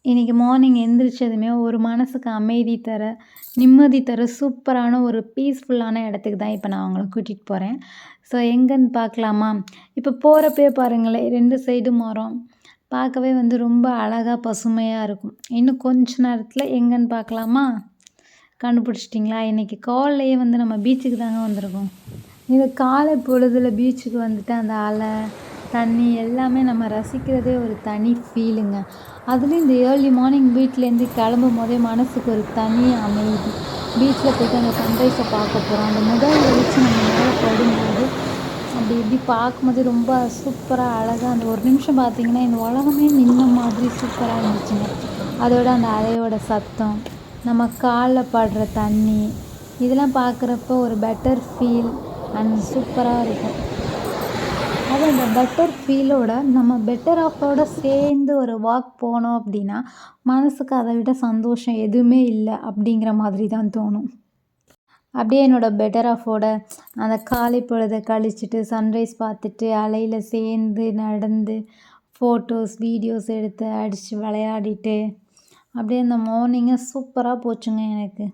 இன்றைக்கி மார்னிங் எந்திரிச்சதுமே ஒரு மனசுக்கு அமைதி தர, நிம்மதி தர சூப்பரான ஒரு பீஸ்ஃபுல்லான இடத்துக்கு தான் இப்போ நான் உங்கள கூட்டிட்டு போறேன். ஸோ எங்கன்னு பார்க்கலாமா? இப்போ போறப்பயே பாருங்களேன் 2 சைடும் மரம். பார்க்கவே வந்து ரொம்ப அழகா பசுமையா இருக்கும். இன்னும் கொஞ்ச நேரத்தில எங்கன்னு பார்க்கலாமா? கண்டுபிடிச்சிட்டிங்களா? இன்றைக்கி காலைலயே வந்து நம்ம பீச்சுக்கு தாங்க வந்திருக்கோம். இந்த காலை பொழுதில பீச்சுக்கு வந்துட்டு அந்த அலை, தண்ணி எல்லாமே நம்ம ரசிக்கிறதே ஒரு தனி ஃபீலுங்க. அதுலேயும் இந்த ஏர்லி மார்னிங் வீட்லேருந்து கிளம்பும்போதே மனசுக்கு ஒரு தனி அமைதி. பீச்சில் போய்ட்டு அந்த சன்ரைஸை பார்க்க போகிறோம். அந்த முதல் வெளிச்சம் நம்ம மேலே படும்போது அப்படி இப்படி பார்க்கும்போது ரொம்ப சூப்பராக அழகாக அந்த ஒரு நிமிஷம் பார்த்திங்கன்னா இந்த உலகமே நின்ன மாதிரி சூப்பராக இருந்துச்சுங்க. அதோட அந்த அலையோட சத்தம், நம்ம காலில் படுற தண்ணி, இதெல்லாம் பார்க்குறப்ப ஒரு பெட்டர் ஃபீல் அண்ட் சூப்பராக இருக்கும். அதுவும் அந்த பெட்டர் ஃபீலோட நம்ம பெட்டர் ஆஃபோட சேர்ந்து ஒரு வாக் போனோம் அப்படின்னா, மனசுக்கு அதை விட சந்தோஷம் எதுவுமே இல்லை அப்படிங்கிற மாதிரி தான் தோணும். அப்படியே என்னோடய பெட்டர் ஆஃபோட அந்த காலை பொழுதை கழிச்சிட்டு சன்ரைஸ் பார்த்துட்டு அலையில் சேர்ந்து நடந்து ஃபோட்டோஸ், வீடியோஸ் எடுத்து அடித்து விளையாடிட்டு அப்படியே அந்த மார்னிங்கே சூப்பராக போச்சுங்க எனக்கு.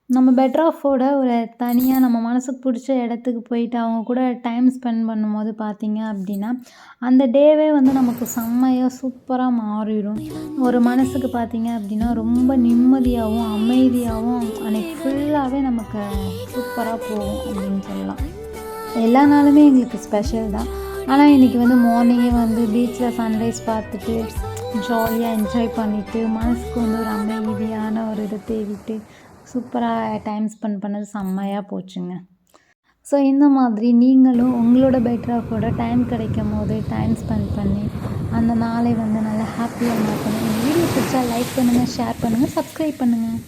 நம்ம பெட்டர் ஆஃபோட ஒரு தனியாக நம்ம மனசுக்கு பிடிச்ச இடத்துக்கு போயிட்டு அவங்க கூட டைம் ஸ்பெண்ட் பண்ணும்போது பார்த்தீங்க அப்படின்னா, அந்த டேவே வந்து நமக்கு செம்மையாக சூப்பராக மாறிடும். ஒரு மனசுக்கு பார்த்தீங்க அப்படின்னா ரொம்ப நிம்மதியாகவும், அமைதியாகவும் அன்றைக்கி ஃபுல்லாகவே நமக்கு சூப்பராக போகும் அப்படின்னு சொல்லலாம். எல்லா நாளுமே எங்களுக்கு ஸ்பெஷல் தான். ஆனால் இன்றைக்கி வந்து மார்னிங்கே வந்து பீச்சில் சன்ரைஸ் பார்த்துட்டு ஜாலியாக என்ஜாய் பண்ணிவிட்டு மனசுக்கு வந்து ஒரு அமைதியான ஒரு இதை தேடிட்டு சூப்பராக டைம் ஸ்பெண்ட் பண்ணது செம்மையாக போச்சுங்க. ஸோ இந்த மாதிரி நீங்களும் உங்களோட பெட்டர் ஆஃபோட டைம் கிடைக்கும் போது டைம் ஸ்பெண்ட் பண்ணி அந்த நாளை வந்து நல்லா ஹாப்பியாக மாற்றணும். இந்த வீடியோ பிடிச்சா லைக் பண்ணுங்கள், ஷேர் பண்ணுங்கள், சப்ஸ்கிரைப் பண்ணுங்கள்.